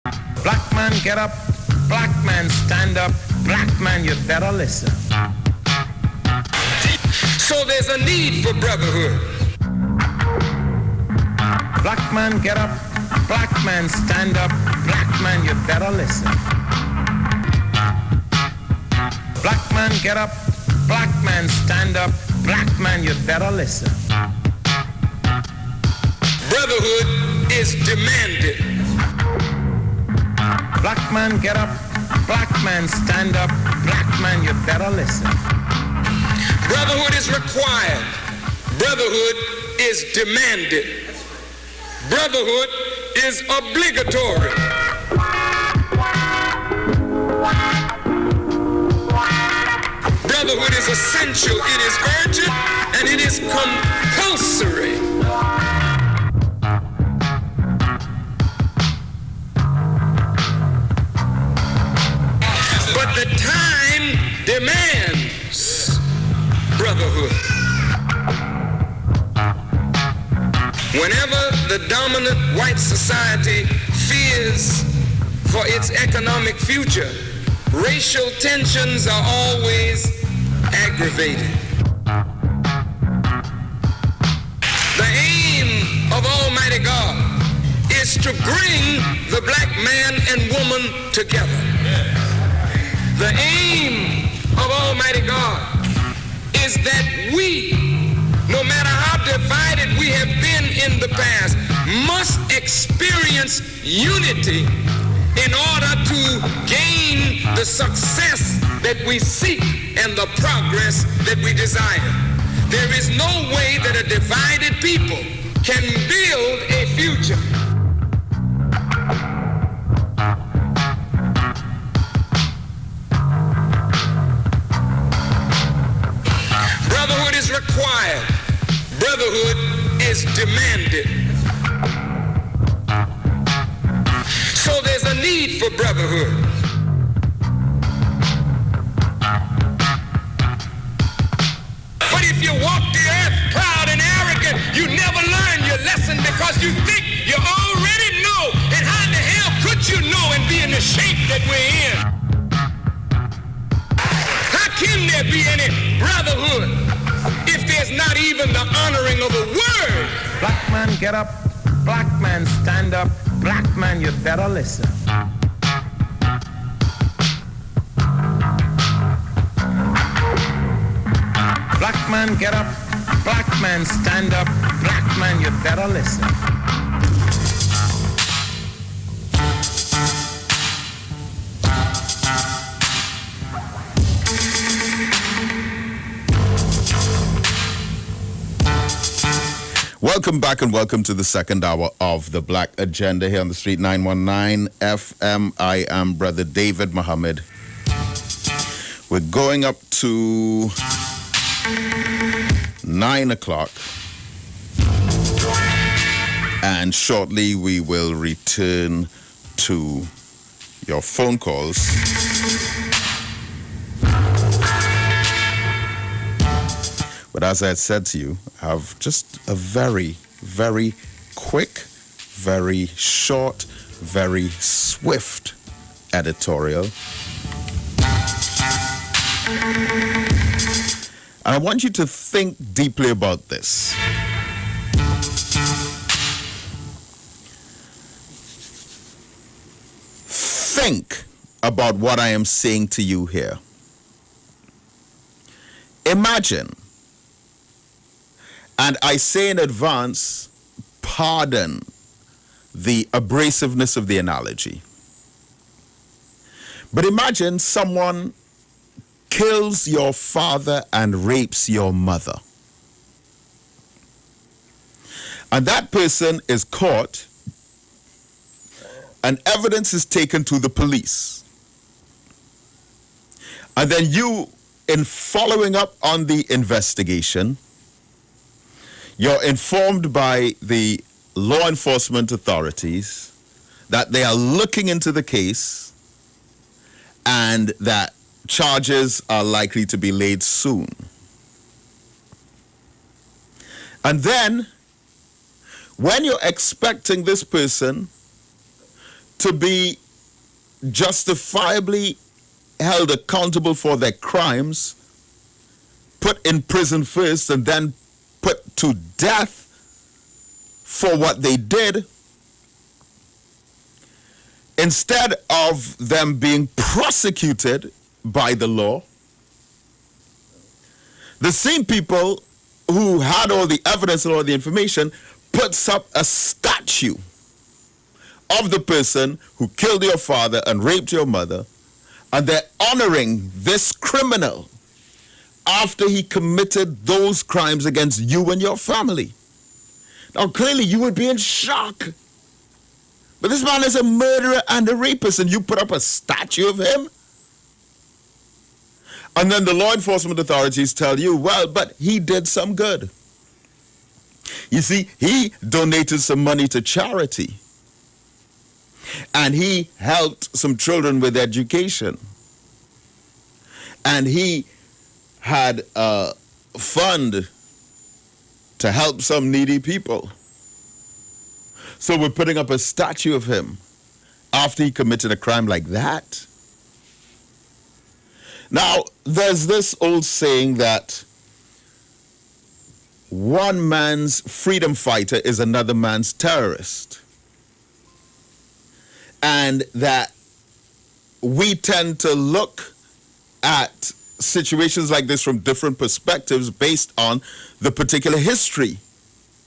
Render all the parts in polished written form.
Black man, get up. Black man, stand up. Black man, you better listen. So there's a need for brotherhood. Black man, get up. Black man, stand up. Black man, you better listen. Black man, get up. Black man, stand up. Black man, you better listen. Brotherhood is demanded. Black man, get up. Black man, stand up. Black man, you better listen. Brotherhood is required. Brotherhood is demanded. Brotherhood is obligatory. Brotherhood is essential, it is urgent, and it is compulsory. But the time demands brotherhood. Whenever the dominant white society fears for its economic future, racial tensions are always aggravated. The aim of Almighty God is to bring the black man and woman together. The aim of Almighty God is that we, no matter how divided we have been in the past, must experience unity in order to gain the success that we seek and the progress that we desire. There is no way that a divided people can build a future. Brotherhood is required. Brotherhood is demanded. So there's a need for brotherhood. But if you walk the earth proud and arrogant, you never learn your lesson because you think you already know. And how in the hell could you know and be in the shape that we're in? How can there be any brotherhood if there's not even the honoring of a word? Black man, get up. Black man, stand up. Black man, you better listen. Black man, get up. Black man, stand up. Black man, you better listen. Welcome back and welcome to the second hour of the Black Agenda here on the Street 919 FM. I am Brother David Muhammad. We're going up to 9 o'clock. And shortly we will return to your phone calls. But as I had said to you, I have just a very, very quick, very short, very swift editorial. And I want you to think deeply about this. Think about what I am saying to you here. Imagine, and I say in advance, pardon the abrasiveness of the analogy. But imagine someone kills your father and rapes your mother. And that person is caught and evidence is taken to the police. And then you, in following up on the investigation, you're informed by the law enforcement authorities that they are looking into the case and that charges are likely to be laid soon. And then, when you're expecting this person to be justifiably held accountable for their crimes, put in prison first, and then put to death for what they did, instead of them being prosecuted by the law, the same people who had all the evidence and all the information puts up a statue of the person who killed your father and raped your mother, and they're honoring this criminal after he committed those crimes against you and your family. Now, clearly you would be in shock. But this man is a murderer and a rapist, and you put up a statue of him? And then the law enforcement authorities tell you, well, but he did some good. You see, he donated some money to charity, and he helped some children with education, and he had a fund to help some needy people. So we're putting up a statue of him after he committed a crime like that. Now, there's this old saying that one man's freedom fighter is another man's terrorist. And that we tend to look at situations like this from different perspectives based on the particular history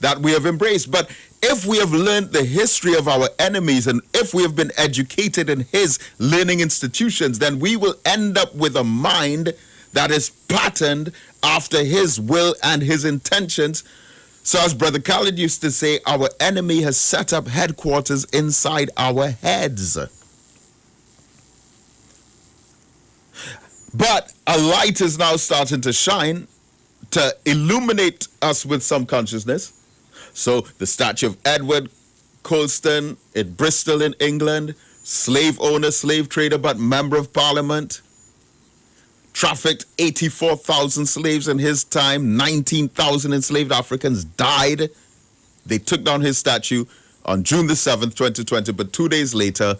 that we have embraced. But if we have learned the history of our enemies, and if we have been educated in his learning institutions, then we will end up with a mind that is patterned after his will and his intentions. So as Brother Khalid used to say, our enemy has set up headquarters inside our heads. But a light is now starting to shine to illuminate us with some consciousness. So the statue of Edward Colston in Bristol in England, slave owner, slave trader, but member of parliament, trafficked 84,000 slaves in his time, 19,000 enslaved Africans died. They took down his statue on June the 7th, 2020, but 2 days later,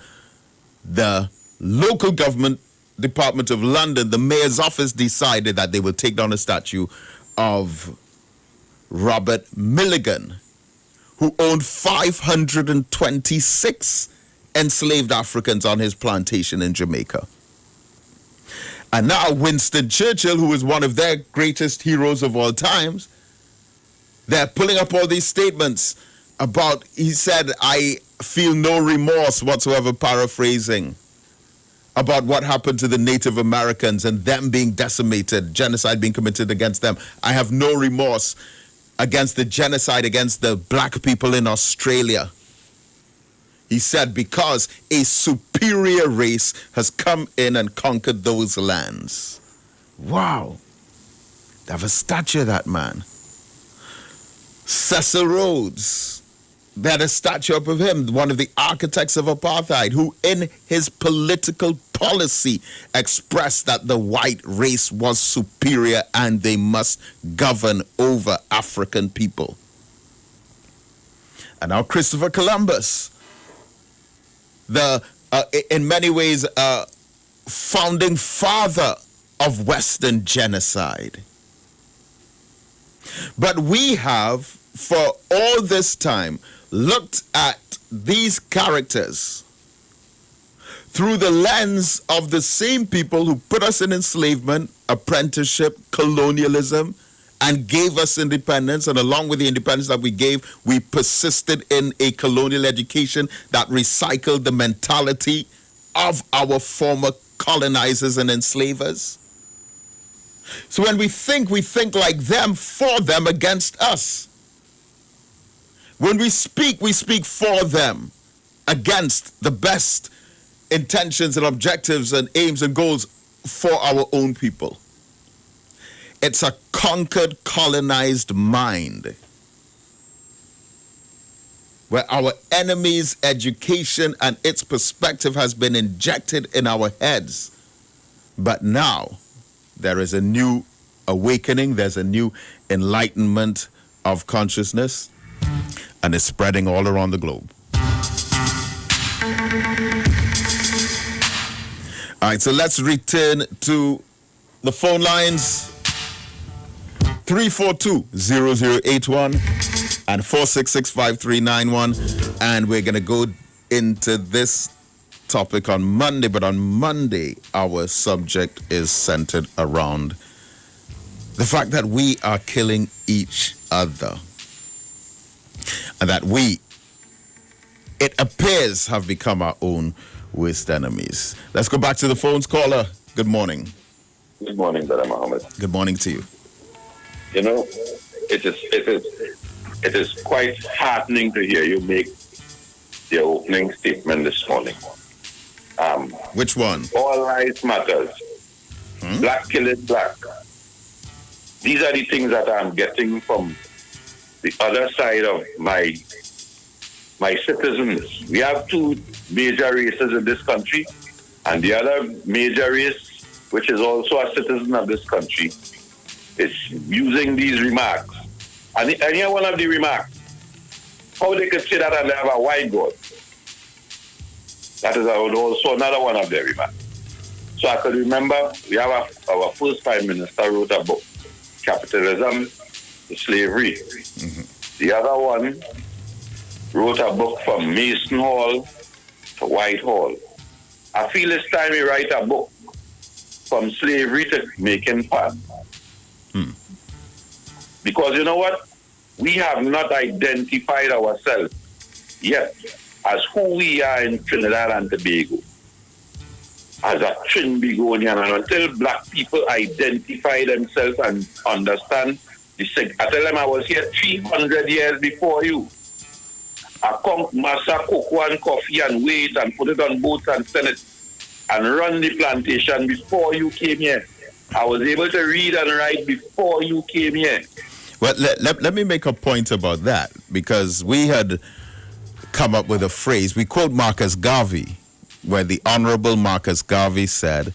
the local government Department of London, the mayor's office, decided that they will take down a statue of Robert Milligan, who owned 526 enslaved Africans on his plantation in Jamaica. And now Winston Churchill, who is one of their greatest heroes of all times, they're pulling up all these statements about, he said, I feel no remorse whatsoever, paraphrasing, about what happened to the Native Americans and them being decimated, genocide being committed against them. I have no remorse against the genocide against the black people in Australia. He said, because a superior race has come in and conquered those lands. Wow. They have a statue of that man. Cecil Rhodes, they had a statue up of him, one of the architects of apartheid, who in his political policy expressed that the white race was superior and they must govern over African people. And now Christopher Columbus, in many ways, founding father of Western genocide. But we have, for all this time, looked at these characters through the lens of the same people who put us in enslavement, apprenticeship, colonialism, and gave us independence. And along with the independence that we gave, we persisted in a colonial education that recycled the mentality of our former colonizers and enslavers. So when we think like them, for them, against us. When we speak for them, against the best intentions and objectives and aims and goals for our own people. It's a conquered, colonized mind, where our enemy's education and its perspective has been injected in our heads. But now, there is a new awakening, there's a new enlightenment of consciousness, and it's spreading all around the globe. All right, so let's return to the phone lines. 342-0081 and 466-5391. And we're going to go into this topic on Monday. But on Monday, our subject is centered around the fact that we are killing each other. And that we, it appears, have become our own worst enemies. Let's go back to the phones. Caller, good morning. Good morning, Brother Muhammad. Good morning to you. You know, it is quite heartening to hear you make the opening statement this morning. Which one? All lives matters. Black killing black. These are the things that I'm getting from the other side of my citizens. We have two major races in this country, and the other major race, which is also a citizen of this country, is using these remarks. And here one of the remarks, how they could say that and they have a white God. That is also another one of their remarks. So I could remember, we have our first Prime Minister wrote a book, Capitalism to Slavery. The other one wrote a book from Mason Hall to Whitehall. I feel it's time we write a book from slavery to making pan. Because you know what? We have not identified ourselves yet as who we are in Trinidad and Tobago. As a Trinbagonian, and until black people identify themselves and understand the I tell them I was here 300 years before you. I come massa cocoa and coffee and wait and put it on boats and send it and run the plantation before you came here. I was able to read and write before you came here. Well, let me make a point about that, because we had come up with a phrase. We quote Marcus Garvey, where the Honorable Marcus Garvey said,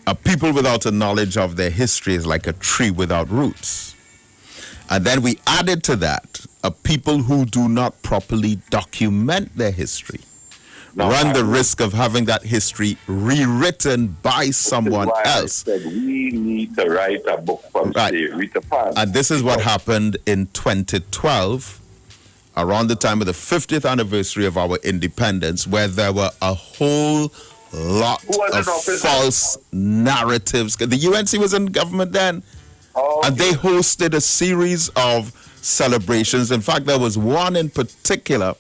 "A people without a knowledge of their history is like a tree without roots." And then we added to that, a people who do not properly document their history run the risk of having that history rewritten by someone else. I said we need to write a book from slavery to pan. And this is what happened in 2012, around the time of the 50th anniversary of our independence, where there were a whole lot of false narratives. The UNC was in government then, and they hosted a series of celebrations. In fact, there was one in particular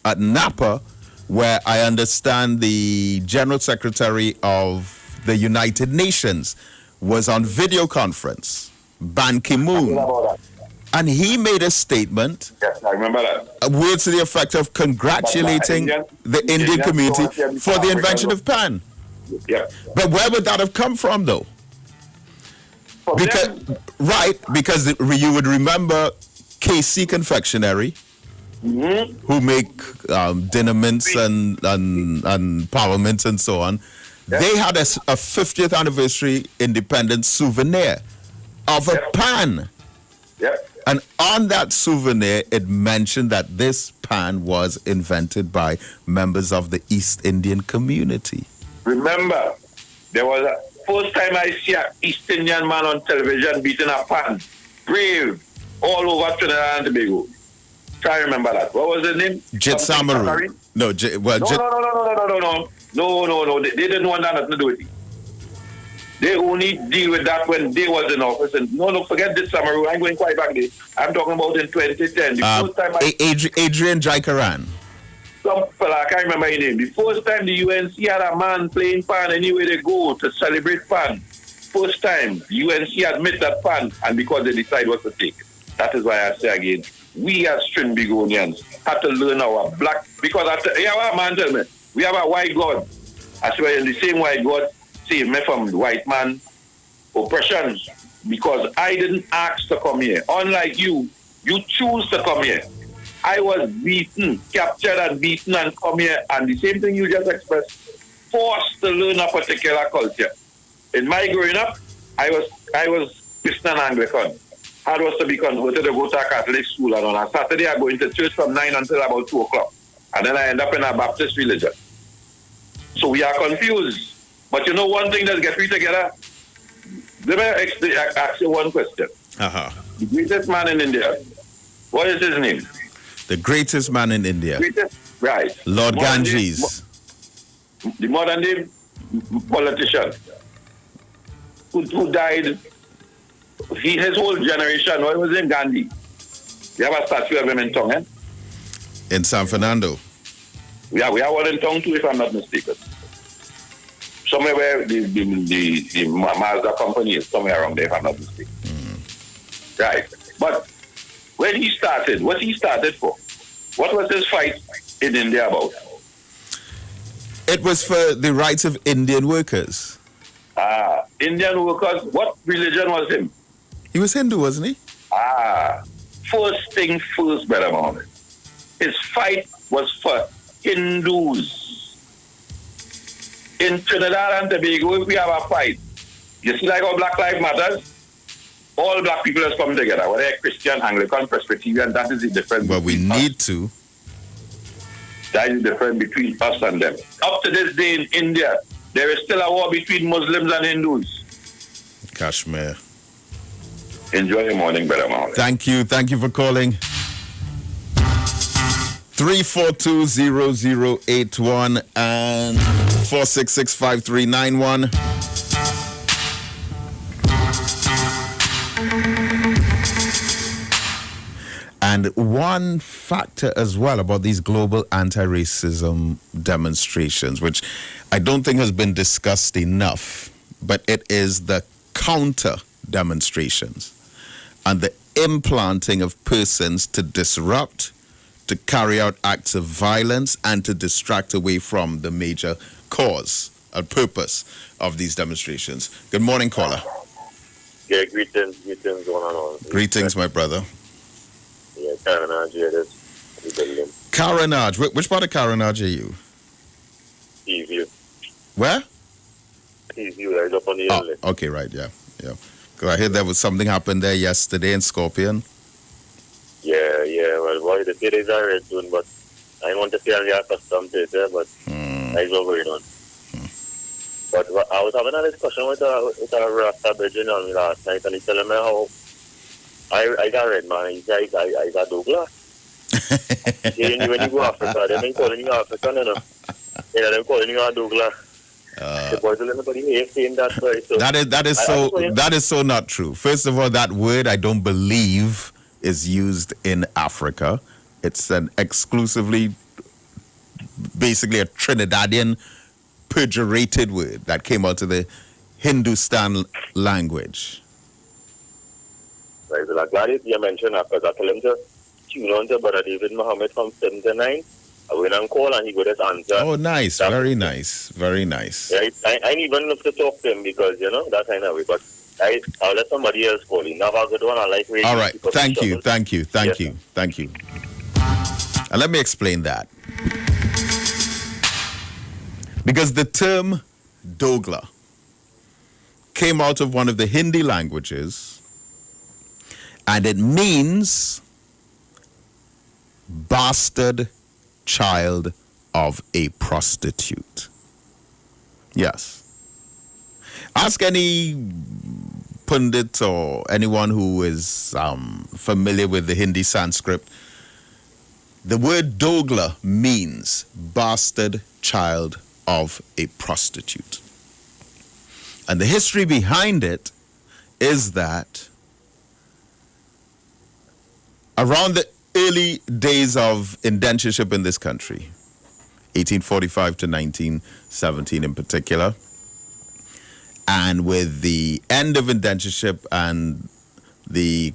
at Napa, where I understand the General Secretary of the United Nations was on video conference, Ban Ki-moon, and he made a statement. Yes, I remember that. Words to the effect of congratulating the Indian community for the invention of pan. Yeah. But where would that have come from, though? Because you would remember KC Confectionery, who make dinner mints and power mints and so on. Yep. They had a 50th anniversary independence souvenir of a pan. Yep. And on that souvenir, it mentioned that this pan was invented by members of the East Indian community. Remember, there was a first time I see an East Indian man on television beating a pan. Brave, all over Trinidad and Tobago. Try to remember that. What was the name? Jit Samaru. No. No. They didn't want that nothing to do with it. They only deal with that when they was in office. And no, forget Jit Samaru. I'm going quite back there. I'm talking about in 2010. The first time Adrian Jaikaran. Some fella, I can't remember his name. The first time the UNC had a man playing pan anywhere they go to celebrate pan. First time, UNC admit that pan, and because they decide what to take. That is why I say again, we as Trinbagonians have to learn our black, because a man tell me, we have a white God. I swear, the same white God saved me from the white man oppression, because I didn't ask to come here. Unlike you choose to come here. I was beaten, captured and beaten and come here, and the same thing you just expressed, forced to learn a particular culture. In my growing up, I was Christian and Anglican. I was to be converted to go to a Catholic school, and on a Saturday I go into church from 9 until about 2 o'clock. And then I end up in a Baptist religion. So we are confused. But you know one thing that gets me together? Let me ask you one question. Uh-huh. The greatest man in India, what is his name? The greatest man in India. Greatest, right. Lord Ganges. The modern day politician who died, his whole generation, what was his name? Gandhi. We have a statue of him in Tongan. In San Fernando. We have one in Tongan too, if I'm not mistaken. Somewhere where the Mazda company is, somewhere around there, if I'm not mistaken. Right. But when he started, what he started for? What was his fight in India about? It was for the rights of Indian workers. Indian workers, what religion was him? He was Hindu, wasn't he? First thing first, Brother Mohammed. His fight was for Hindus. In Trinidad and Tobago, if we have a fight, you see like how Black Lives Matters? All black people has come together, whether they're Christian, Anglican, Presbyterian, that is the difference. Well, we need to. That is the difference between us and them. Up to this day in India, there is still a war between Muslims and Hindus. Kashmir. Enjoy your morning, Brother Mohammed. Thank you for calling. 342-0081 and 466-5391. And one factor as well about these global anti-racism demonstrations, which I don't think has been discussed enough, but it is the counter demonstrations and the implanting of persons to disrupt, to carry out acts of violence, and to distract away from the major cause and purpose of these demonstrations. Good morning, caller. Yeah, greetings going on. Greetings, my brother. Yeah, Carenage here, this building. Carenage. Which part of Carenage are you? Eastview. Where? Eastview, right up on the hill. Okay, right, yeah. Because I heard there was something happened there yesterday in Scorpion. Yeah, well, boy, the cities are red soon, but I want to see how they are custom to it, but I go going on. But I was having a discussion with a Rasta Virgin on me last night, and he telling me how I got red, man. He said, I got Douglas. When you go to Africa, they've been calling you African, you know. They're calling you Douglas. The boys will anybody here saying that, right? So that is so not true. First of all, that word I don't believe is used in Africa. It's an exclusively, basically a Trinidadian pejorated word that came out of the Hindustan language. Right, well, I'm glad you mentioned that because I told him to tune on to Brother David Muhammad from 79. I went and call and he got his answer. Oh, nice. Very nice. Very nice. Right, I need even enough to talk to him because, you know, that kind of way. But I'll let somebody else call him. Now I've got one I like radio. All right. Thank you. And let me explain that. Because the term Dogla came out of one of the Hindi languages, and it means bastard child of a prostitute. Yes. Ask any pundit or anyone who is familiar with the Hindi Sanskrit. The word Dogla means bastard child of a prostitute. And the history behind it is that around the early days of indentureship in this country, 1845 to 1917 in particular, and with the end of indentureship and the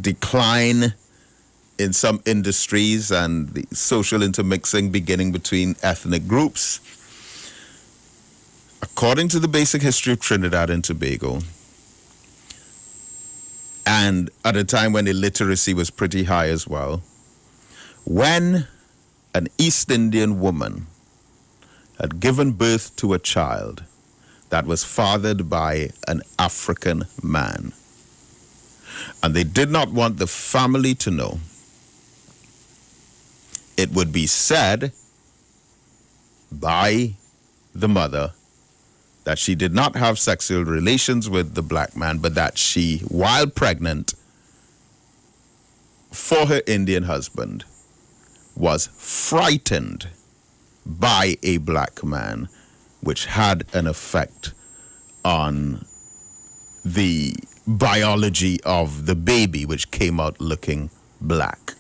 decline in some industries and the social intermixing beginning between ethnic groups, according to the basic history of Trinidad and Tobago, and at a time when illiteracy was pretty high as well, when an East Indian woman had given birth to a child that was fathered by an African man, and they did not want the family to know, it would be said by the mother that she did not have sexual relations with the black man, but that she, while pregnant for her Indian husband, was frightened by a black man, which had an effect on the biology of the baby, which came out looking black.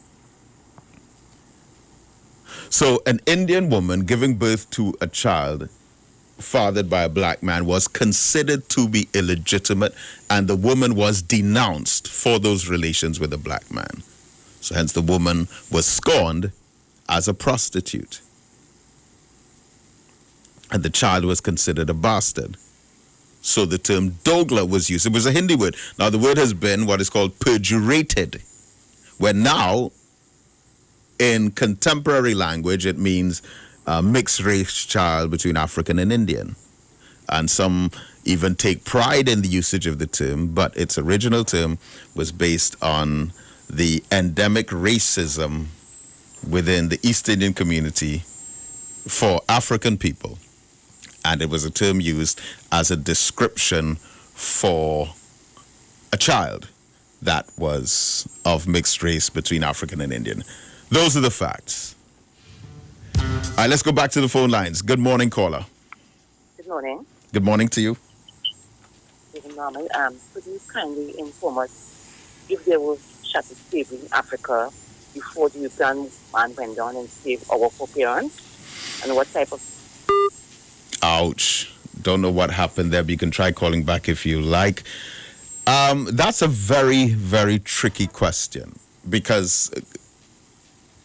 So an Indian woman giving birth to a child fathered by a black man was considered to be illegitimate, and the woman was denounced for those relations with a black man. So hence the woman was scorned as a prostitute. And the child was considered a bastard. So the term dogla was used. It was a Hindi word. Now the word has been what is called perdurated, where now in contemporary language it means a mixed race child between African and Indian. And some even take pride in the usage of the term, but its original term was based on the endemic racism within the East Indian community for African people. And it was a term used as a description for a child that was of mixed race between African and Indian. Those are the facts. All right, let's go back to the phone lines. Good morning, caller. Good morning. Good morning to you. Good morning. Could you kindly inform us if there was chattel slavery in Africa before the European man went down and saved our foreparents? And what type of... Ouch. Don't know what happened there, but you can try calling back if you like. That's a very, very tricky question, because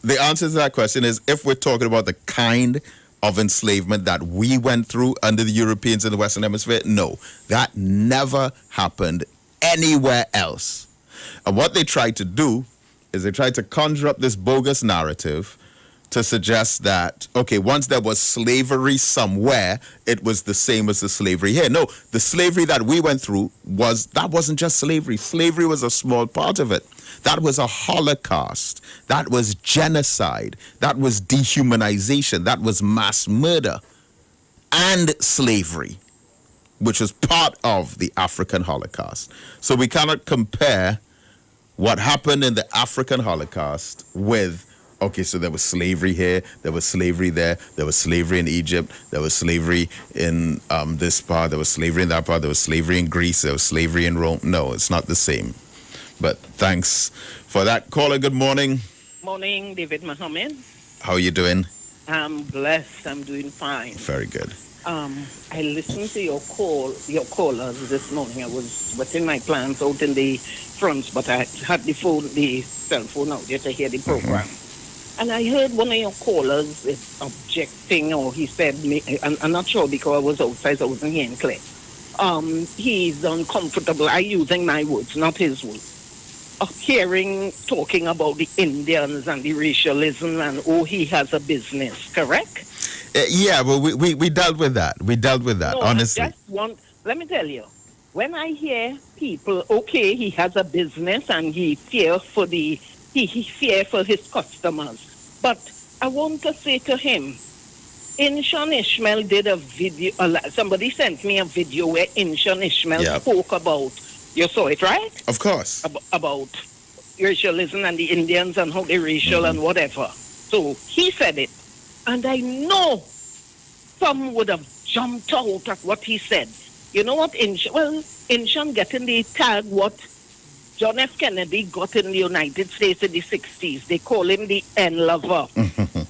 the answer to that question is, if we're talking about the kind of enslavement that we went through under the Europeans in the Western Hemisphere, no, that never happened anywhere else. And what they tried to do is they tried to conjure up this bogus narrative to suggest that, okay, once there was slavery somewhere, it was the same as the slavery here. No, the slavery that we went through wasn't just slavery. Slavery was a small part of it. That was a Holocaust. That was genocide. That was dehumanization. That was mass murder and slavery, which was part of the African Holocaust. So we cannot compare what happened in the African Holocaust with, okay, so there was slavery here, there was slavery there, there was slavery in Egypt, there was slavery in this part, there was slavery in that part, there was slavery in Greece, there was slavery in Rome. No, it's not the same. But thanks for that. Caller, good morning. Morning, David Mohammed. How are you doing? I'm blessed. I'm doing fine. Very good. I listened to your callers this morning. I was within my plans out in the front, but I had the cell phone out there to hear the program. And I heard one of your callers is objecting, or he said, I'm not sure because I was outside, I wasn't hearing clear. He's uncomfortable. I'm using my words, not his words. Talking about the Indians and the racialism, and he has a business, correct? Yeah, well, we dealt with that. No, honestly. Let me tell you, when I hear people, okay, he has a business and he fears for his customers. But I want to say to him, Inshon Ishmael did a video, somebody sent me a video where Inshon Ishmael spoke about, you saw it, right? Of course. About racialism and the Indians and how they're racial and whatever. So he said it. And I know some would have jumped out at what he said. You know what? Inshon getting the tag what John F. Kennedy got in the United States in the 60s. They call him the N-lover.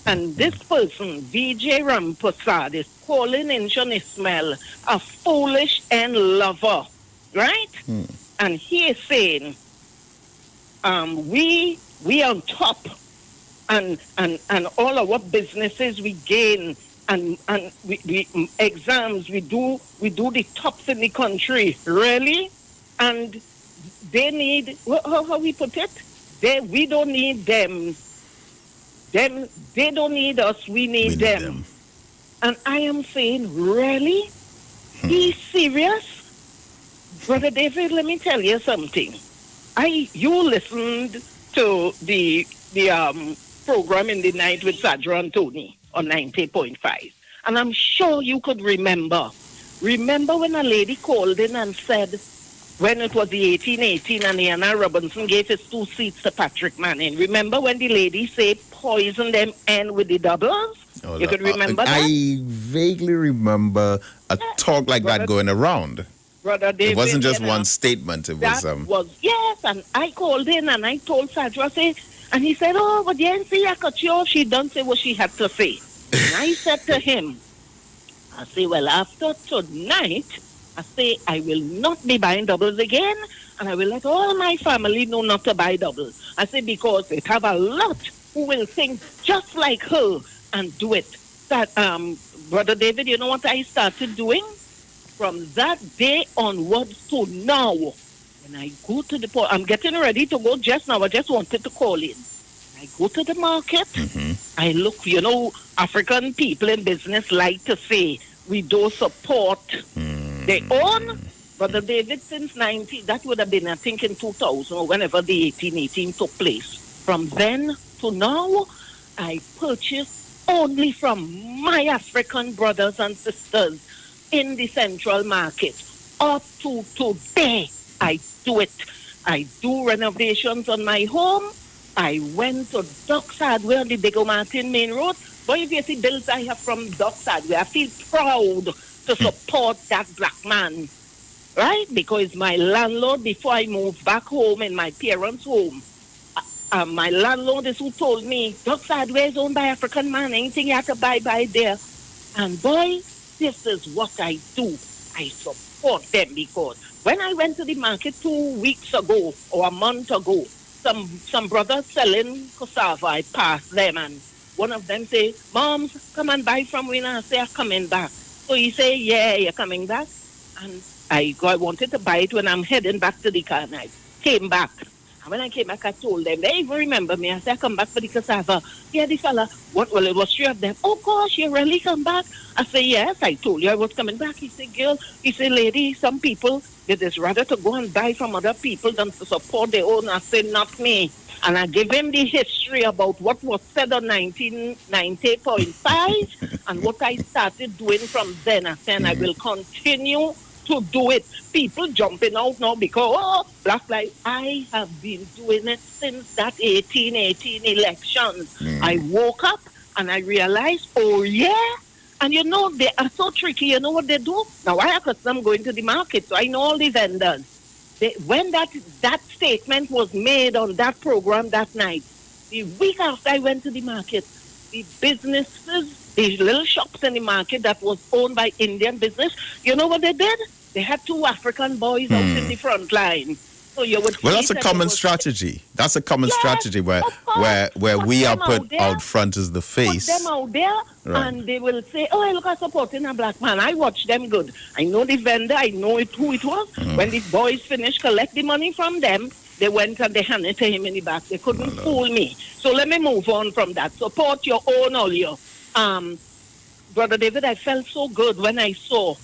And this person, Vijay Ramprasad, is calling Inshon Ishmael a foolish N-lover. Right? And he is saying, we on top, and all our businesses we gain, and we exams we do the tops in the country, really, and they need how we put it, we don't need them, they don't need us, we need them. And I am saying, really? He's serious? Brother David, let me tell you something. You listened to the program in the night with Sadra and Tony on 90.5. And I'm sure you could remember Remember when a lady called in and said, when it was the 1818 and Anna Robinson gave his 2 seats to Patrick Manning. Remember when the lady said poison them end with the doubles? Oh, you could remember that? I vaguely remember a talk like that going around. Brother David, it wasn't just one statement. It was yes, and I called in and I told Sadra, and he said, oh, but you didn't see I cut you off. She done say what she had to say. And I said to him, I say, well, after tonight, I say, I will not be buying doubles again, and I will let all my family know not to buy doubles. I say, because they have a lot who will think just like her and do it. That, Brother David, you know what I started doing? From that day onwards to now, when I go to the port, I'm getting ready to go just now. I just wanted to call in. I go to the market. I look, you know, African people in business like to say, we don't support their own. Brother David, since that would have been, I think, in 2000 or whenever the 1818 took place. From then to now, I purchase only from my African brothers and sisters in the central market. Up to today, I do it. I do renovations on my home. I went to Doc's Hardware on the Big Martin Main Road. But if you see bills I have from Doc's Hardware, I feel proud to support that black man, right? Because my landlord, before I moved back home in my parents' home, my landlord is who told me, Doc's Hardware is owned by African man. Anything you have to buy there. And boy, this is what I do. I support them because when I went to the market 2 weeks ago or a month ago, some brothers selling cassava, I passed them and one of them say, Moms, come and buy from me now. I say, I'm coming back. So he say, yeah, you're coming back. And I wanted to buy it when I'm heading back to the car and I came back. And when I came back, I told them, they even remember me. I said, I come back for the cassava. Yeah, the fella, well, it was 3 of them. Oh, gosh, you really come back? I said, yes, I told you I was coming back. He said, girl, he said, lady, some people, it is rather to go and buy from other people than to support their own. I said, not me. And I gave him the history about what was said on 1990.5 and what I started doing from then. I said, I will continue to do it. People jumping out now because, Black Lives, I have been doing it since that 1818 elections. I woke up and I realized, oh yeah, and you know, they are so tricky. You know what they do? Now, I am going to the market, so I know all the vendors. When that statement was made on that program that night, the week after I went to the market, the businesses, the little shops in the market that was owned by Indian business, you know what they did? They had 2 African boys out in the front line. So you would that's a common strategy. That's a common strategy where we are put out front as the face. Put them out there, and they will say, oh, look, I'm supporting a black man. I watch them good. I know the vendor. I know who it was. When the boys finished collect the money from them, they went and they handed it to him in the back. They couldn't fool me. So let me move on from that. Support your own, all your. Brother David, I felt so good when I saw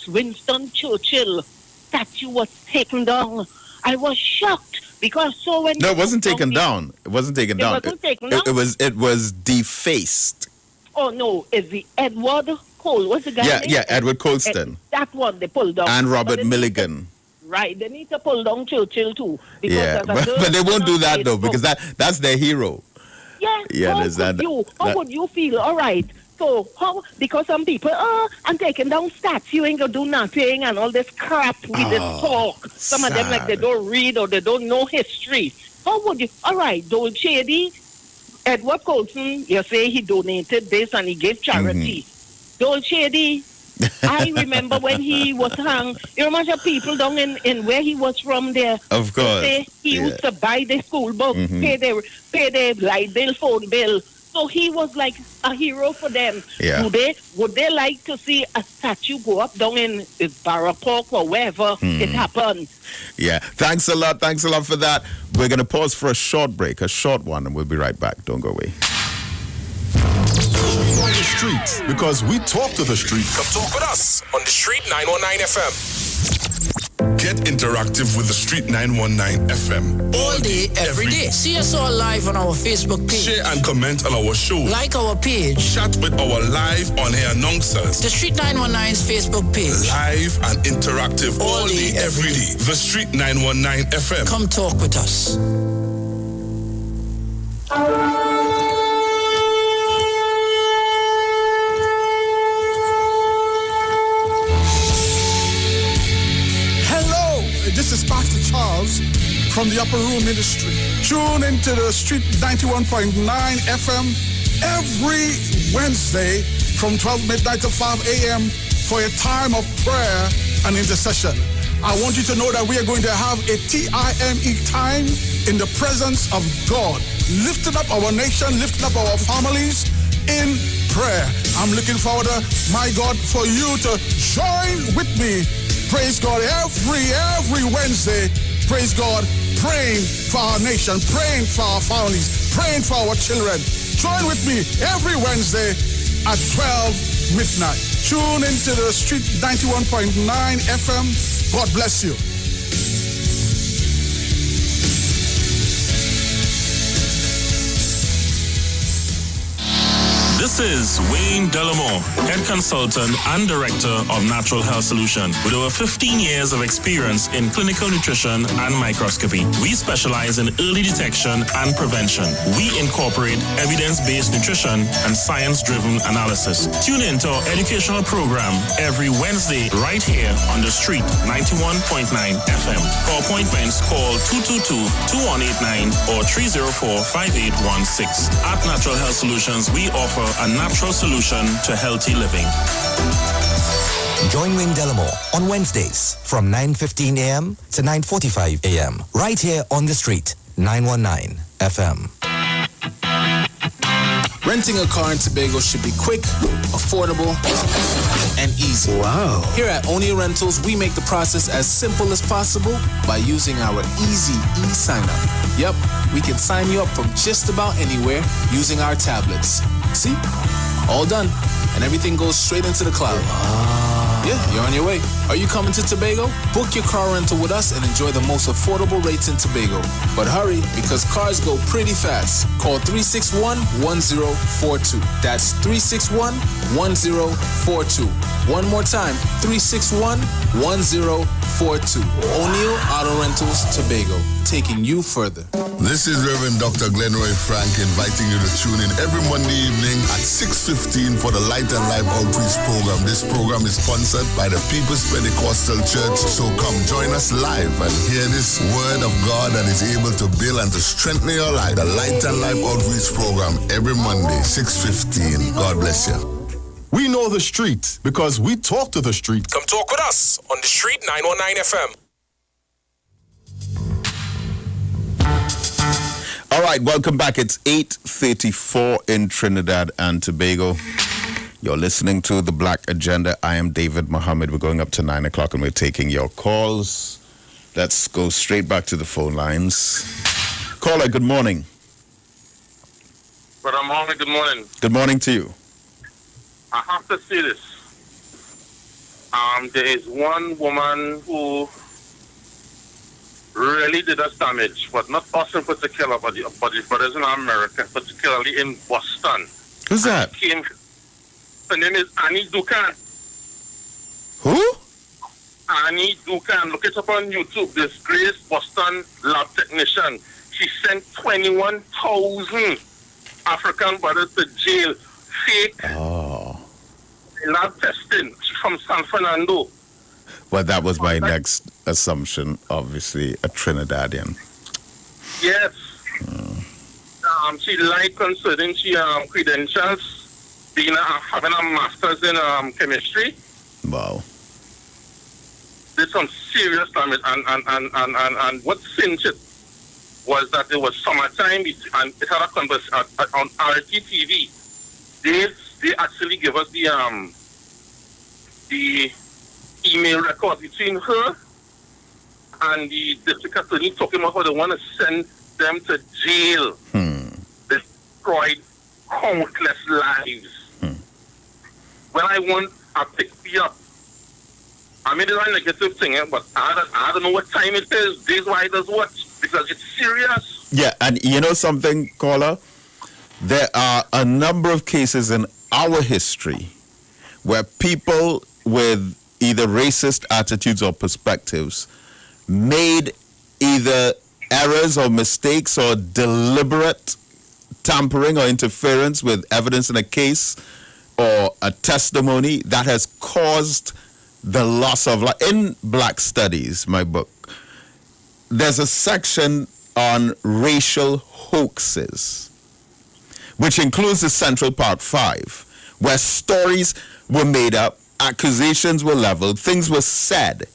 Winston Churchill statue was taken down. I was shocked because when it wasn't taken down. It wasn't taken down. It wasn't taken down. It was defaced. Oh no, it's the Edward Cole. What's the guy name? Yeah, Edward Colston. That one they pulled down. And Robert Milligan. Right, they need to pull down Churchill too. Yeah, but they won't do that though because that's their hero. Yeah, how would you feel? All right. So, because some people, I'm taking down stats, you ain't gonna do nothing, and all this crap we just talk. Some of them, like, they don't read or they don't know history. How would you, all right, Dole Shady, Edward Colson, you say he donated this and he gave charity. Dole Shady, I remember when he was hung, you remember people down in where he was from there? Of course. He used to buy the school book, pay their light bill, phone bill. So he was like a hero for them. Yeah. Would they like to see a statue go up down in Barra Park or wherever it happened? Yeah. Thanks a lot for that. We're going to pause for a short break, a short one, and we'll be right back. Don't go away. On the streets, because we talk to the streets. Come talk with us on The Street 919 FM. Get Get interactive with the Street 919 FM. All day, every day. See us all live on our Facebook page. Share and comment on our show. Like our page. Chat with our live on-air announcers. The Street 919's Facebook page. Live and interactive all day, every day. The Street 919 FM. Come talk with us. This is Pastor Charles from the Upper Room Ministry. Tune into the Street 91.9 FM every Wednesday from 12 midnight to 5 a.m. for a time of prayer and intercession. I want you to know that we are going to have a TIME time in the presence of God, lifting up our nation, lifting up our families in prayer. I'm looking forward, my God, for you to join with me. Praise God, every Wednesday, praise God, praying for our nation, praying for our families, praying for our children. Join with me every Wednesday at 12 midnight. Tune into the Street 91.9 FM. God bless you. This is Wayne Delamore, Head Consultant and Director of Natural Health Solution. With over 15 years of experience in clinical nutrition and microscopy, we specialize in early detection and prevention. We incorporate evidence-based nutrition and science-driven analysis. Tune in to our educational program every Wednesday right here on the Street 91.9 FM. For appointments, call 222-2189 or 304-5816. At Natural Health Solutions, we offer a natural solution to healthy living. Join Wayne Delamore on Wednesdays from 9:15 a.m. to 9:45 a.m. right here on the Street 919 FM. Renting a car in Tobago should be quick, affordable, and easy. Wow. Here at O'Neill Rentals, we make the process as simple as possible by using our easy e-sign-up. Yep, we can sign you up from just about anywhere using our tablets. See? All done. And everything goes straight into the cloud. Yeah, you're on your way. Are you coming to Tobago? Book your car rental with us and enjoy the most affordable rates in Tobago. But hurry, because cars go pretty fast. Call 361-1042. That's 361-1042. One more time, 361-1042. O'Neill Auto Rentals, Tobago, taking you further. This is Reverend Dr. Glenroy Frank inviting you to tune in every Monday evening at 6:15 for the Light and Life Outreach Program. This program is sponsored by the People's Pentecostal Church. So come join us live and hear this word of God that is able to build and to strengthen your life. The Light and Life Outreach Program every Monday, 6:15. God bless you. We know the street because we talk to the street. Come talk with us on the Street 919 FM. All right, welcome back. It's 8:34 in Trinidad and Tobago. You're listening to The Black Agenda. I am David Muhammad. We're going up to 9 o'clock and we're taking your calls. Let's go straight back to the phone lines. Caller, good morning. Brother Mohammed, good morning. Good morning to you. I have to say this. There is one woman who really did us damage, but not us in particular, but the brothers in America, particularly in Boston. Who's that? Her name is Annie Dukan. Who? Annie Dukan. Look it up on YouTube. This great Boston lab technician. She sent 21,000 African brothers to jail. Fake lab testing. She's from San Fernando. Well, that was my next assumption, obviously, a Trinidadian. Yes. She lied concerning she credentials, being having a master's in chemistry. Wow. Did some serious damage, and what cinched it was that it was summertime, and it had a conversation on RTTV. They actually give us the email record between her and the district attorney talking about how they want to send them to jail. Destroyed countless lives. When I want a pick me up, I mean, it's a negative thing, but I don't know what time it is, days why it does what, because it's serious. Yeah, and you know something, caller? There are a number of cases in our history where people with either racist attitudes or perspectives made either errors or mistakes or deliberate tampering or interference with evidence in a case or a testimony that has caused the loss of life. In Black Studies, my book, there's a section on racial hoaxes, which includes the Central Park 5, where stories were made up, accusations were leveled, things were said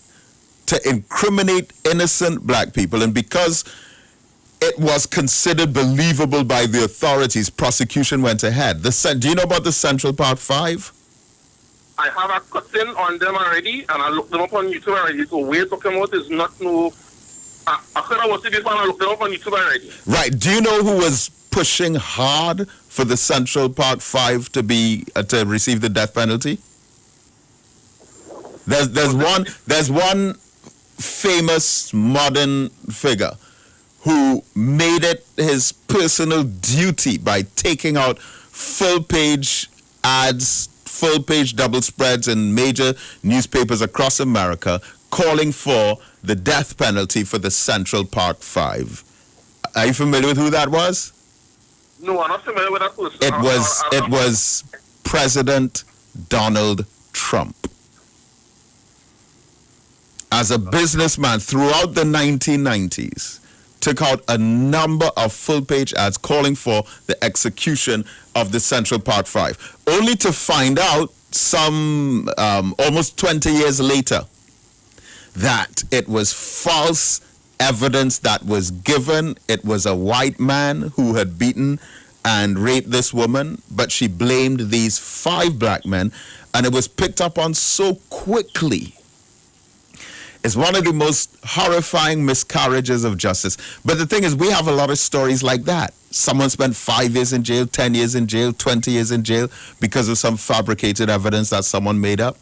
to incriminate innocent black people, and because it was considered believable by the authorities, prosecution went ahead. Do you know about the Central Park 5? I have a cutting on them already, and I looked them up on YouTube already. So we're talking about is not no. I heard about it before, and I looked them up on YouTube already. Right. Do you know who was pushing hard for the Central Park 5 to be to receive the death penalty? There's one famous modern figure who made it his personal duty by taking out full-page ads, full-page double spreads in major newspapers across America, calling for the death penalty for the Central Park 5. Are you familiar with who that was? No, I'm not familiar with that person. It was President Donald Trump. As a businessman throughout the 1990s, took out a number of full-page ads calling for the execution of the Central Park 5, only to find out some almost 20 years later that it was false evidence that was given. It was a white man who had beaten and raped this woman, but she blamed these 5 black men, and it was picked up on so quickly. It's one of the most horrifying miscarriages of justice. But the thing is, we have a lot of stories like that. Someone spent 5 years in jail, 10 years in jail, 20 years in jail because of some fabricated evidence that someone made up.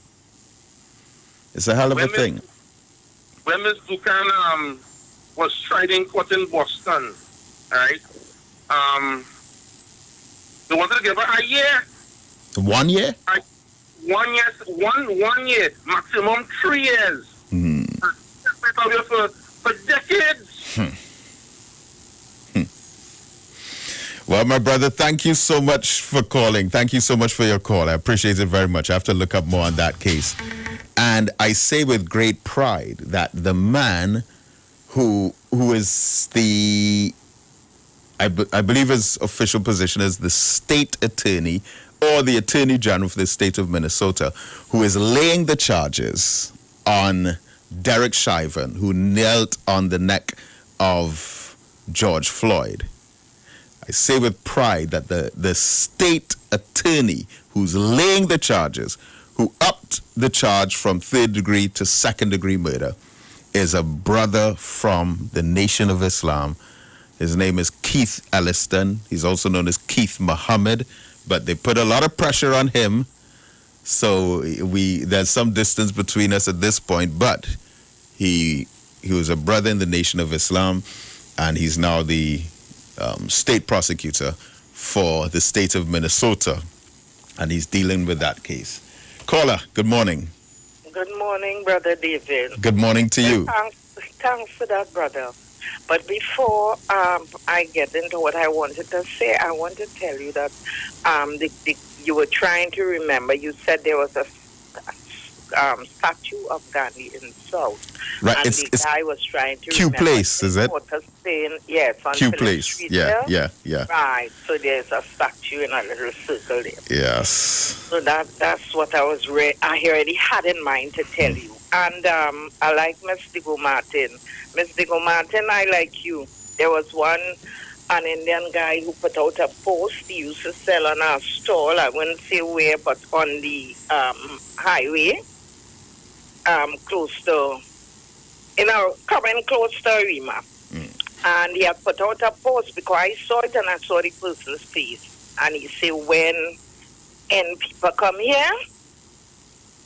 It's a hell of a thing. When Ms. Buchanan was tried in court in Boston, right? They wanted to give her a year. 1 year? 1 year, one year, maximum 3 years. For decades. Well, my brother, thank you so much for calling. Thank you so much for your call. I appreciate it very much. I have to look up more on that case. And I say with great pride that the man who is the, I believe his official position is the state attorney or the attorney general for the state of Minnesota, who is laying the charges on Derek Chivin, who knelt on the neck of George Floyd. I say with pride that the state attorney who's laying the charges, who upped the charge from 3rd degree to 2nd degree murder, is a brother from the Nation of Islam. His name is Keith Elliston. He's also known as Keith Muhammad, but they put a lot of pressure on him. So there's some distance between us at this point, but he was a brother in the Nation of Islam, and he's now the state prosecutor for the state of Minnesota, and he's dealing with that case. Caller, good morning. Good morning, Brother David. Good morning to you. Thanks for that, brother. But before I get into what I wanted to say, I want to tell you that you were trying to remember, you said there was a statue of Gandhi in South. Right, and it's guy was trying to Q remember. Place, is it? Saying, yes, on Q Phillip Place, Street yeah. Right, so there's a statue in a little circle there. Yes. So that's what I already had in mind to tell you. And I like Miss Digo Martin. Miss Digo Martin, I like you. There was an Indian guy who put out a post. He used to sell on our stall. I wouldn't say where, but on the highway, close to, coming close to Rima. And he had put out a post because I saw it and I saw the person's face. And he said, when people come here,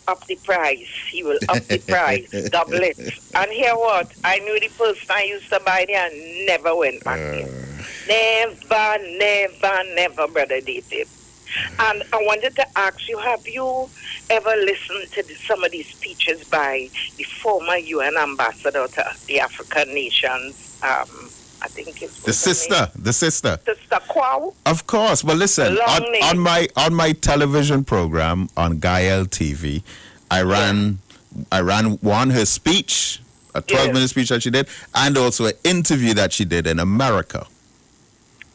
up the price. He will up the price, double it. And hear what? I knew the person I used to buy there and never went back there. Never, Brother David. And I wanted to ask you, have you ever listened to some of these speeches by the former UN ambassador to the African nations? I think it's the sister. Sister Kwao. Of course. Well, listen, on my television program on Gael TV, I ran her speech, a 12-minute speech that she did, and also an interview that she did in America.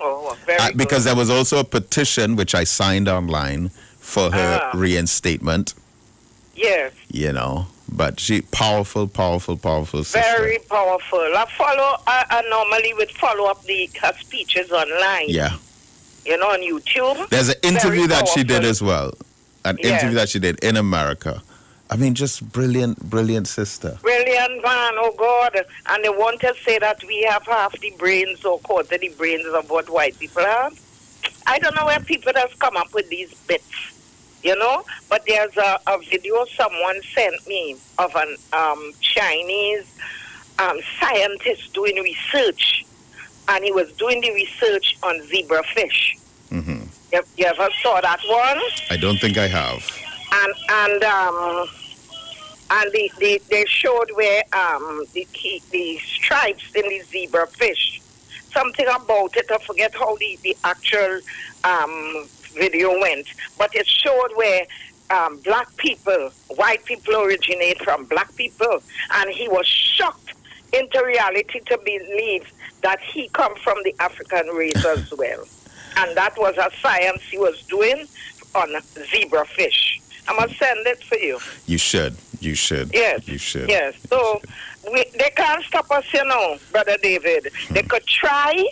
Oh, very good. Because there was also a petition which I signed online for her reinstatement. Yes. You know, but she powerful sister. Very powerful. I normally would follow up her speeches online. Yeah. You know, on YouTube. There's an interview that she did powerful. as well. An interview that she did in America. I mean, just brilliant sister. Brilliant, man. Oh, God. And they want to say that we have half the brains or quarter the brains of what white people have. I don't know where people have come up with these bits, you know. But there's a video someone sent me of an Chinese scientist doing research. And he was doing the research on zebrafish. Mm-hmm. You ever saw that one? I don't think I have. And they showed where the stripes in the zebrafish, something about it, I forget how the actual video went, but it showed where black people, white people originate from black people, and he was shocked into reality to believe that he come from the African race as well. And that was a science he was doing on zebrafish. I must send it for you. You should. Yes. You should. Yes. So they can't stop us, you know, Brother David. They could try,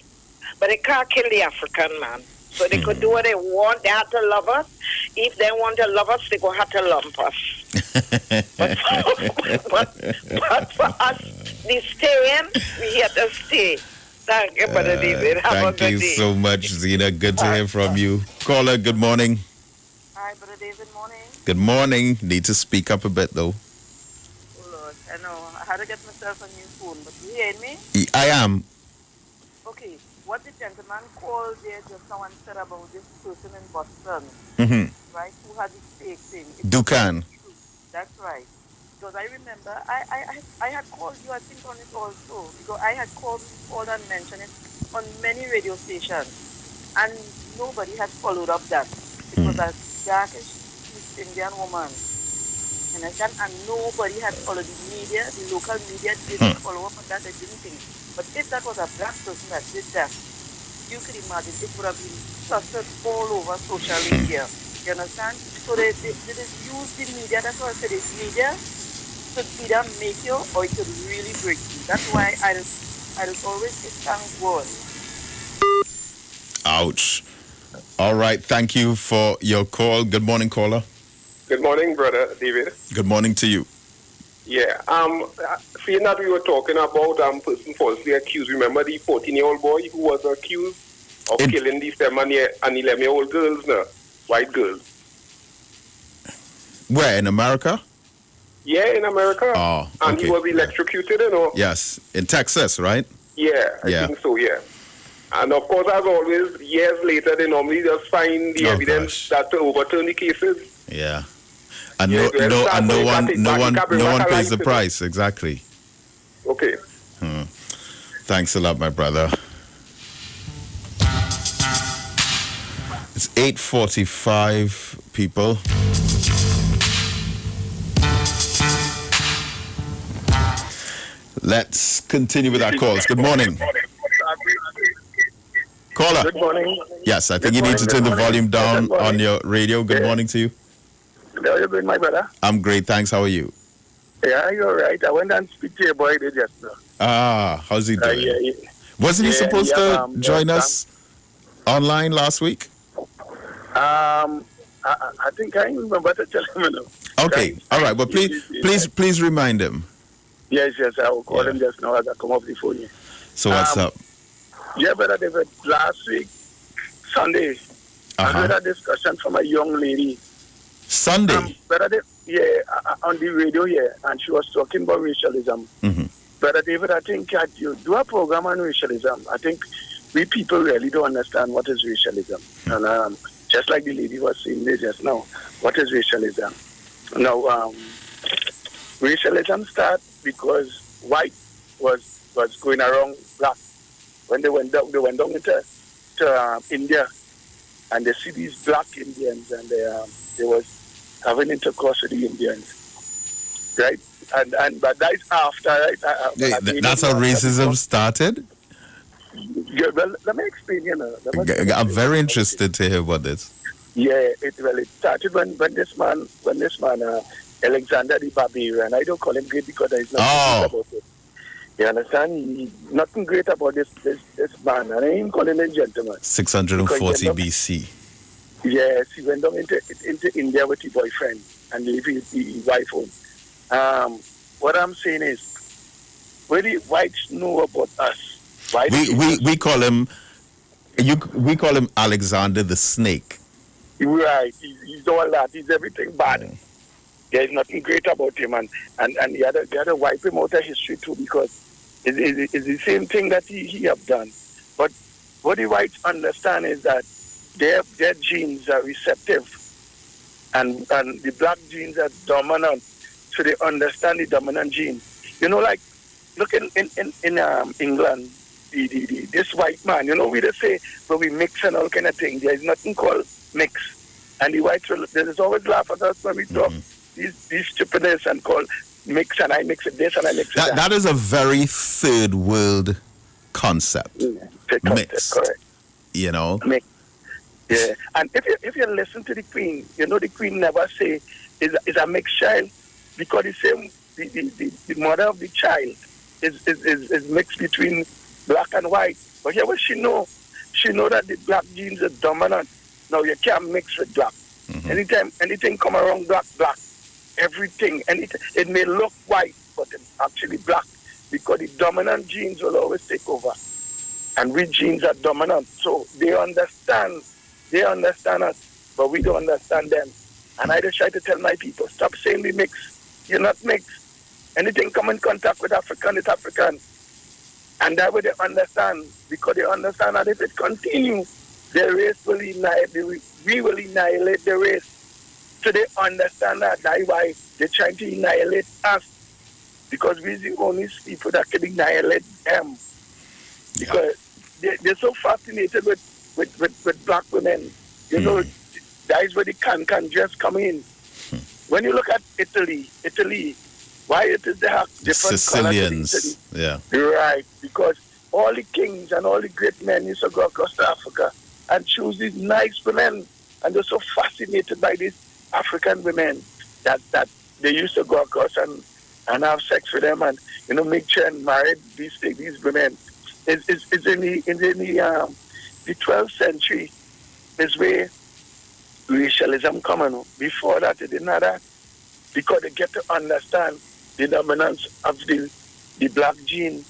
but they can't kill the African man. So they could do what they want. They have to love us. If they want to love us, they go have to lump us. but for us, the staying, we have to stay. Thank you, Brother David. Have a good day. Thank you so much, Zena. Good to hear from you. Caller, good morning. Hi, Brother David, morning. Good morning. Need to speak up a bit, though. Oh, Lord, I know. I had to get myself a new phone, but you hear me? I am. Okay, what the gentleman called there just now and said about this person in Boston, right, who had this fake thing. Dukan. That's right. Because I remember, I had called you, I think, on it also, because I had called and mentioned it on many radio stations, and nobody had followed up that. It was a darkish East Indian woman, and nobody had followed the media, the local media didn't follow up on that, they didn't think. But if that was a black person that did that, you could imagine it would have been clustered all over social media. You understand? So they just use the media, that's why I said it's media, to either make you or it could really break you. That's why I'll always say thank God. Ouch. All right. Thank you for your call. Good morning, caller. Good morning, Brother David. Good morning to you. Yeah. Seeing that we were talking about person falsely accused, remember the 14-year-old boy who was accused of killing these 7 and 11-year-old girls, white girls? Where, in America? Yeah, in America. Oh, okay. And he was electrocuted, you know? Yes, in Texas, right? Yeah, I think so, yeah. And of course, as always, years later, they normally just find the evidence that to overturn the cases. Yeah. And no one pays the price, exactly. Okay. Thanks a lot, my brother. It's 8:45, people. Let's continue with our calls. Good morning. Caller. Good morning. Yes, I think you need to turn the volume down on your radio. Good morning to you. How are you doing, my brother? I'm great, thanks. How are you? Yeah, you're right. I went and speak to your boy there just now. How's he doing? Wasn't he supposed to join us online last week? I think I remember to tell him now. Okay, all right. Well, please remind him. Yes, I will call him just now as I come off the phone. So what's up? Yeah, Brother David, last week, Sunday, I had a discussion from a young lady. Sunday? on the radio here, and she was talking about racialism. Brother David, I think you do a program on racialism. I think we people really don't understand what is racialism. And just like the lady was saying there just now, what is racialism? Now, racialism starts because white was going around black. When they went down into India, and they see these black Indians, and they was having intercourse with the Indians, right? But that's after, right? That's how racism started? Yeah, well, let me explain, I'm very interested to hear about this. Yeah, it started when this man, Alexander the Barbarian. I don't call him great because there is nothing great about it. You understand? Nothing great about this man, and I ain't calling him gentleman. 640 BC. Yes, he went down into India with his boyfriend and leave his wife home. What I'm saying is, what the whites know about us? We call him Alexander the Snake. Right, he's all that. He's everything bad. There's nothing great about him, and the other wipe him out of history too, because it's the same thing that he have done. But what the whites understand is that their genes are receptive, and the black genes are dominant, so they understand the dominant gene. Like look in England, this white man, we just say, but we mix and all kind of thing. There is nothing called mix, and the whites there's always laugh at us when we talk these stupidness and call mix, and I mix it this and I mix it that. That is a very third world concept. Mixed, correct. Mixed. Yeah, and if you listen to the Queen, the Queen never say is a mixed child, because the mother of the child is mixed between black and white. But here what she know that the black genes are dominant. Now you can't mix with black. Anything come around black, everything, it may look white, but it's actually black, because the dominant genes will always take over, and we genes are dominant. So they understand us, but we don't understand them. And I just try to tell my people, stop saying we mix. You're not mixed. Anything come in contact with African, it's African. And that way they understand, because they understand that if it continues, the race will annihilate, we will annihilate the race. So they understand that. That's why they're trying to annihilate us, because we're the only people that can annihilate them. Because they're so fascinated with black women. That is where the can just come in. When you look at Italy, why it is they have different Sicilians. Yeah. Right, because all the kings and all the great men used to go across to Africa and choose these nice women, and they're so fascinated by these African women that they used to go across and have sex with them, and make sure and marry these women. It's in the 12th century is where racialism coming. Before that, they didn't have that, because they get to understand the dominance of the black gene,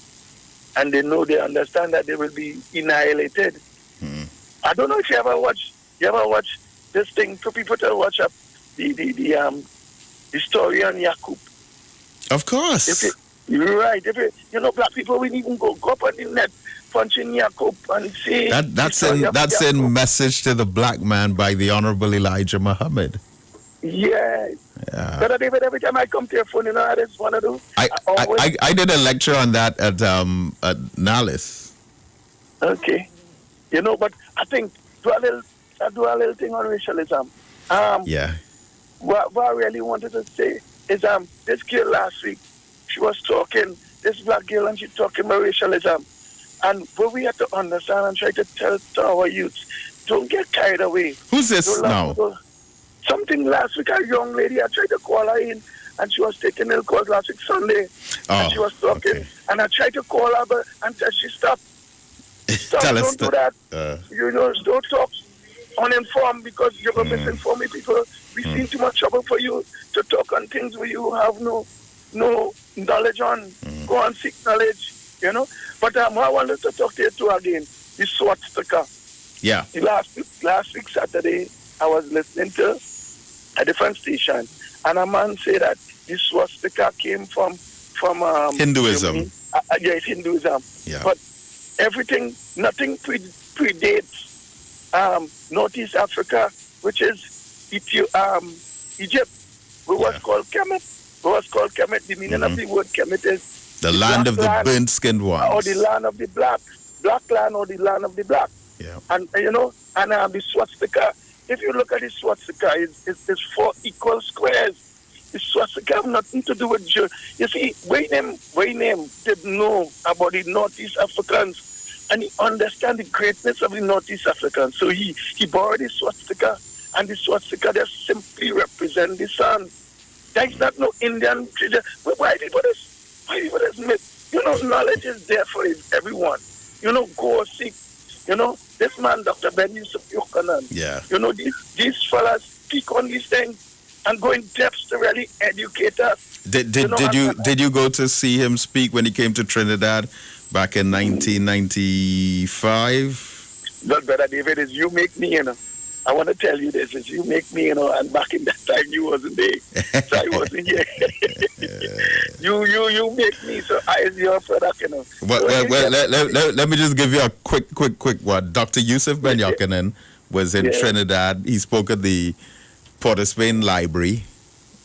and they understand that they will be annihilated. I don't know if you ever watch this thing. For people to watch up the story on Yakub. Of course. You're right. Black people wouldn't even go up on the net punching Yakub and say that's in Message to the Black Man by the Honorable Elijah Muhammad. Yeah. Brother David, every time I come to your phone, I just want to do. I did a lecture on that at NALIS. Okay. But I think do a little thing on racialism. What I really wanted to say is this girl last week, she was talking, this black girl, and she talking about racialism. And what we have to understand and try to tell to our youths, don't get carried away. Who's this now? Something last week, a young lady, I tried to call her in, and she was taking ill calls last week Sunday. And she was talking, and I tried to call her, but until she stopped. Don't do that. Don't talk uninformed, because you're going to misinform people. We've seen too much trouble for you to talk on things where you have no knowledge on. Go and seek knowledge, But I wanted to talk to you too again, the SWAT sticker. Yeah. Last week, Saturday, I was listening to a different station, And a man say that this swastika came from Hinduism. Germany. Yeah, it's Hinduism. Yeah. But everything, nothing predates Northeast Africa, which is Egypt. What was called Kemet. What was called Kemet. The meaning of the word Kemet is the land of the burnt-skinned ones. Or the land of the black land, or the land of the black. Yeah. And the swastika, if you look at the swastika, it's 4 equal squares. The swastika have nothing to do with Jew. You see, Wayne did know about the Northeast Africans, and he understand the greatness of the Northeast Africans. So he borrowed the swastika, and the swastika just simply represent the sun. There's not no Indian treasure. But why people just myth? Knowledge is there for everyone. Go seek. This man, Dr. Ben Yusuf Yochanan. Yeah. These fellas speak on these things and go in depth to really educate us. Did you go to see him speak when he came to Trinidad back in 1995? Well, Brother David, is you make me, I want to tell you this, is you make me, and back in that time you wasn't there. So I wasn't here. You make me, so I is your product, Well, let me just give you a quick one. Dr. Yusuf Ben Yochanan was in Trinidad. He spoke at the Port of Spain Library,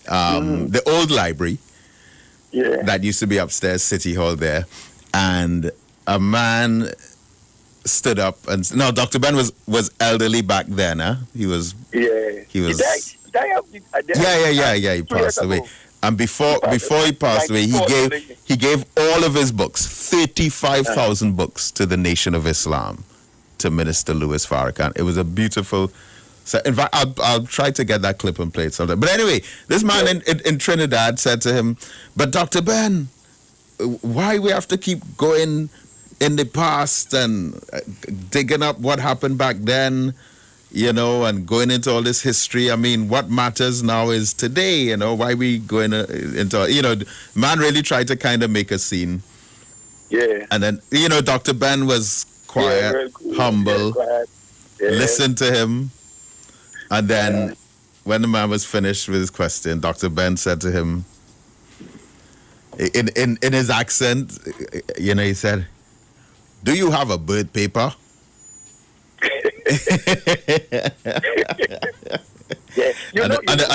the old library that used to be upstairs, City Hall there. And a man stood up and no, Dr. Ben was elderly back then. He was. He was. He passed away. And before he passed away, he gave all of his books, 35,000 books, to the Nation of Islam, to Minister Louis Farrakhan. It was a beautiful. So in fact, I'll try to get that clip and play it sometime. But anyway, this man in Trinidad said to him, "But Dr. Ben, why we have to keep going in the past and digging up what happened back then, and going into all this history? I mean, what matters now is today, why we going into, man really tried to kind of make a scene. Yeah. And then, Dr. Ben was quiet, humble, listened to him. And then when the man was finished with his question, Dr. Ben said to him, in his accent, he said, "Do you have a bird paper?" And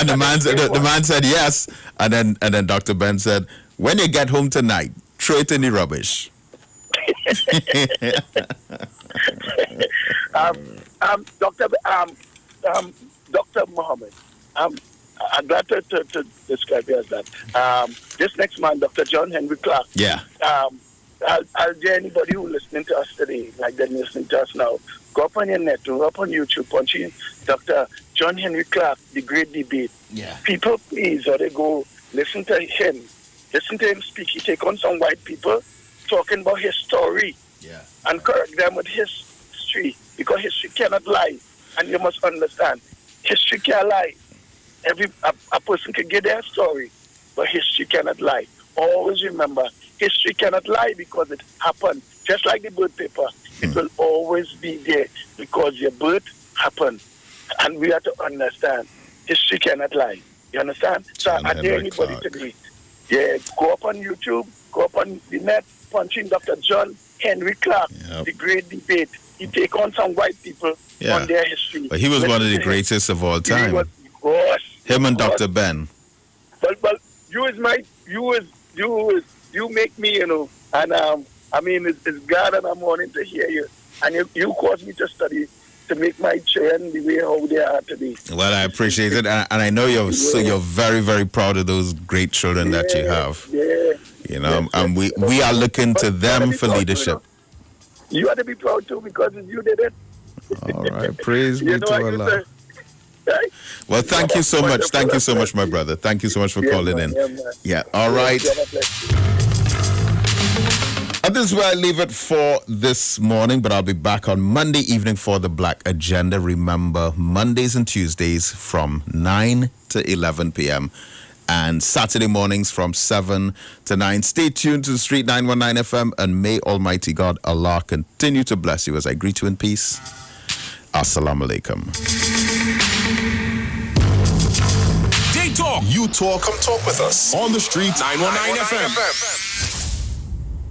the man said yes. And then Dr. Ben said, "When you get home tonight, throw it in the rubbish." Dr. Mohammed, I'm glad to describe you as that. This next man, Dr. John Henry Clark. Yeah. I'll dare anybody who listening to us today, like they're listening to us now, go up on your net, go up on YouTube, punch in Dr. John Henry Clark, The Great Debate. Yeah. People, please, or they go listen to him speak. He take on some white people talking about his story and correct them with history, because history cannot lie. And you must understand, history can't lie. A person can get their story, but history cannot lie. Always remember, history cannot lie because it happened. Just like the birth paper, it will always be there because your birth happened. And we have to understand, history cannot lie. You understand? So I dare anybody today, go up on YouTube, go up on the net, punch in Dr. John Henry Clark, The Great Debate. He take on some white people on their history. But he was one of the greatest of all time. Him and Dr. Ben. But you make me, and it's glad and I'm wanting to hear you. And you caused me to study to make my children the way how they are today. Well, I appreciate it, and I know you're very, very proud of those great children that you have. And we are looking to them for leadership. You ought to be proud too, because you did it. All right, praise be to Allah. Well, thank you so much. Thank you so much, my brother. Thank you so much for calling in. All right. And this is where I leave it for this morning, but I'll be back on Monday evening for the Black Agenda. Remember, Mondays and Tuesdays from 9 to 11 p.m. and Saturday mornings from 7 to 9. Stay tuned to Street 919 FM, and may Almighty God, Allah, continue to bless you as I greet you in peace. Assalamu alaikum. Day Talk You talk, come talk with us. On the street, 919 FM.